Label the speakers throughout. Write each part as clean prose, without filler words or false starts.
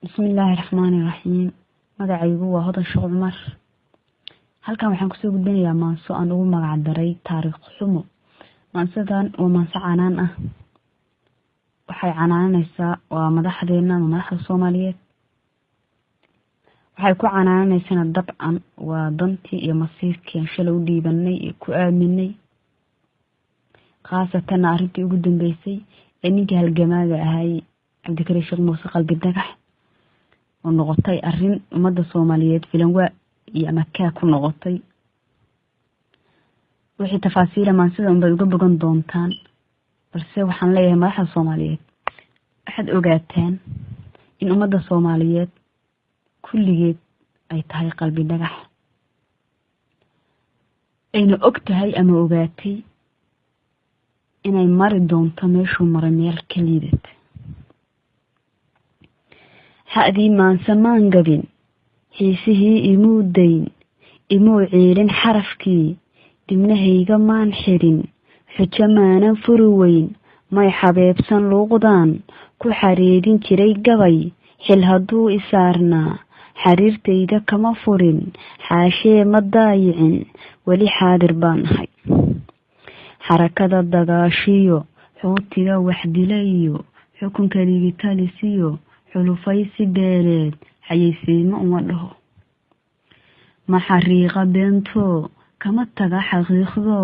Speaker 1: بسم الله الرحمن الرحيم. magacaygu waa hodan sheekh Umar. halkan waxaan ku soo gudbinayaa maanso aan ugu magac daray taariikh xumo. maansadan waa maanso canaan ah. waxay canaanaysaa waa madaxdeena madaxda Soomaaliyeed. waxay ku canaanaysaa dabcan waa dantii iyo masiirkii aan shalay u dhiibanay ee ku aaminay. khaasatan arrintii ugu dambeysay ee ninkii halgamaaga ahay Cabdikariin Sheekh Muuse Qalbi Dhagax oo noqotay arrin ummadda Soomaaliyeed filanwa iyo amakaa ku noqotay. wixii tafaasiil maansida unbay uga bogan doontaan, balse waxaan leeyahay madaxda Soomaaliyeed waxaad ogaataan in ummadda Soomaaliyeed kulligeed ay tahay qalbi dhagax, ayna og tahay ama ogaatay inay mari doonto meeshuu maray meel ka liidata. hadii maansa maan gabin xiisihii imuu dayn imuu ciilin xarafkii dibnahayga maan xirin xujo maanan furi weyn may xabeebsan luuqdaan ku xareedin jiray gabay xil hadduu isaarnaa xariirtayda kama furin xaashee ma daayicin weli xaadir baan ahay. xarakada dagaashiyo xuutiga wax dilayo xukunka ligitalisiyo xulufaysi beeleed xayeysiimo uma dhaho. ma xariiqa beento kama taga xaqiiqdo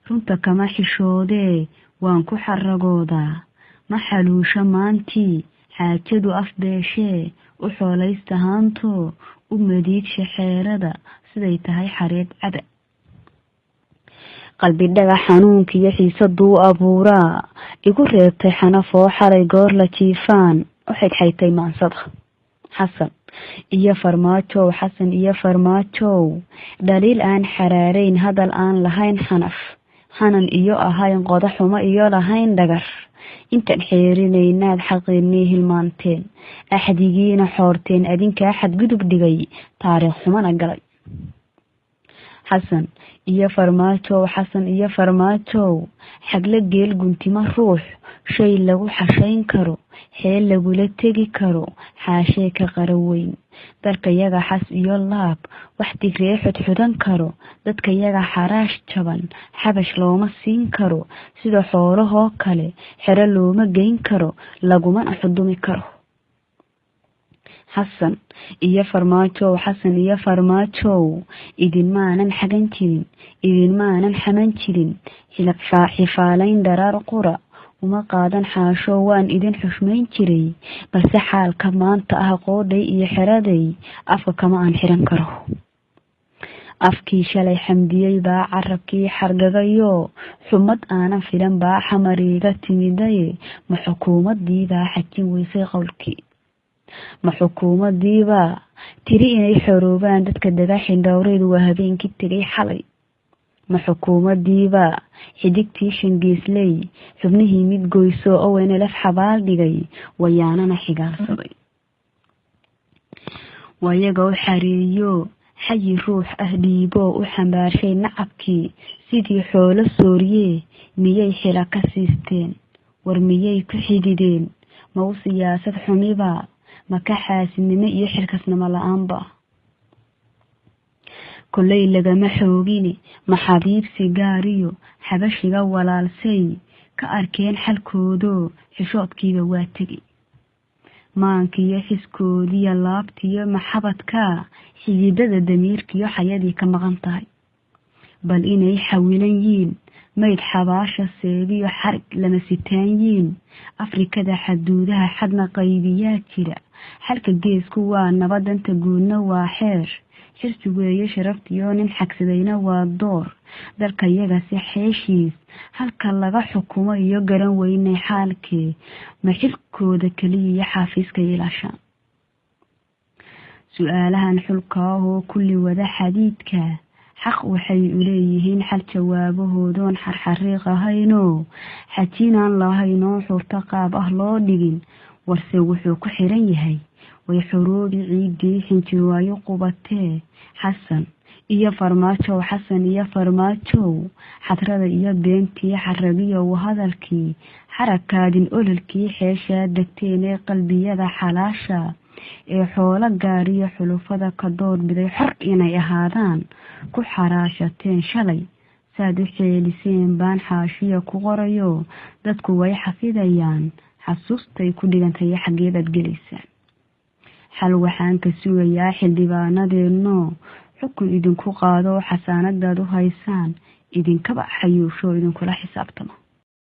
Speaker 1: runta kama xishoodee waan ku xaragoodaa. ma xaluusha maantii xaajadu afbeeshee u xoolaysta haanto u madiid shaxeerada siday tahay xareed cada. qalbi dhagax xanuunkiiyo xiisaduu abuuraa igu reebtay xanafoo xalay goor la jiifaan u xigxaytay maansada. xasan iyo farmaajow dhaliil aan xaraarayn hadal aan lahayn xanaf xanan iyo ahayn qodaxuma iyo lahayn dhagar. intaan xeerinaynaad xaqeenii hilmaanteen axdigiina xoorteen adinkaa xadgudub dhigay taariikh xumana galay. xasan iyo farmaajow xagla geel guntima ruux shay lagu xashayn karo xeel lagula tegi karo xaashee ka qara weyn. dalka yaga xas iyo laab wax digree xudxudan karo dadka yaga xaraash jaban xabash looma siin karo sida xoolahoo kale xero looma geyn karo lagumana xudumi karo. xasan iyo farmaajow idinmaanan xagan jirin idinmaanan xaman jirin xifaalayn dharaar qura uma qaadan xaasho waan idin xushmayn jiray balse xaalka maanta ah qoodhay iyo xeraday afka kama aan xiran karo. afkii shalay xamdiyey baa carabkii xargagayo xumad aanan filan baa xamariiga timidaye ma xukuumadiibaa xajin weysay qowlkii. ma xukuumadiibaa tiri inay xoroobaan dadka dagaxin dhowreydu waa habeenkii tegay xalay. ma xukuumadiibaa xidigtii shangeesley xubnihii mid goyso oo NLF xabaal dhigay wayaanana xigaalsaday. wayagoo xareeyo xayi ruux ah dhiiboo u xambaarshay nacabkii sidii xoolo sooriyee miyay xila ka siisteen war miyay ku xidideen ma u siyaasad xumiba ma ka xaasidnimo iyo xilkasnimo la-aanba. koley lagama xoogine ma xabiibsi gaariyo xabashiga walaalsay ka arkeen xalkoodoo xishoodkiiba waa tegi. maankiyo xiskoodiyo laabtiyo maxabadka xididada damiirkiyo xayadii ka maqan tahay. bal inay xawilan yiin mayd xabaasha seebiyo xarig lama sitaan yiin. afrikada xaduudaha xadna qaybiyaa jira xalka geesku waa nabadanta guudna waa xeer xirsi weeye sharaftiyo nin xagsadayna waa door. dalka yaga si xeeshiis halka laga xukumo iyo garan weynay xaalkee ma xilkooda keliya iyo xaafiiska ilaashaan. su-aalahan xulkaahoo kulli wada xadiidka xaq waxay u leeyihiin xal jawaabahoodoon xarxariiq ahaynoo xajinaan lahaynoo xurto qaab ah loo dhigin warse wuxuu ku xiran yahay way xoroobi ciidii xinjirwaayo qubatee. xasan iyo farmaajow xadrada iyo beentii xaragiyo hadalkii xarakaadin ololkii xeeshaa degteen ee qalbiyada xalaasha ee xoolo gaariyo xulufada ka doorbiday xor inay ahaadaan ku xaraashateen shalay saad u xeeliseen baan xaashiya ku qorayo dadku way xafidayaan xasuustay ku dhigantay xageedaad gelaysaan xal waxaan ka sugayaa xildhibaanadeeno xukun idinku qaado xasaanadaad u haysaan idinkaba xayuusho idinkula xisaabtamo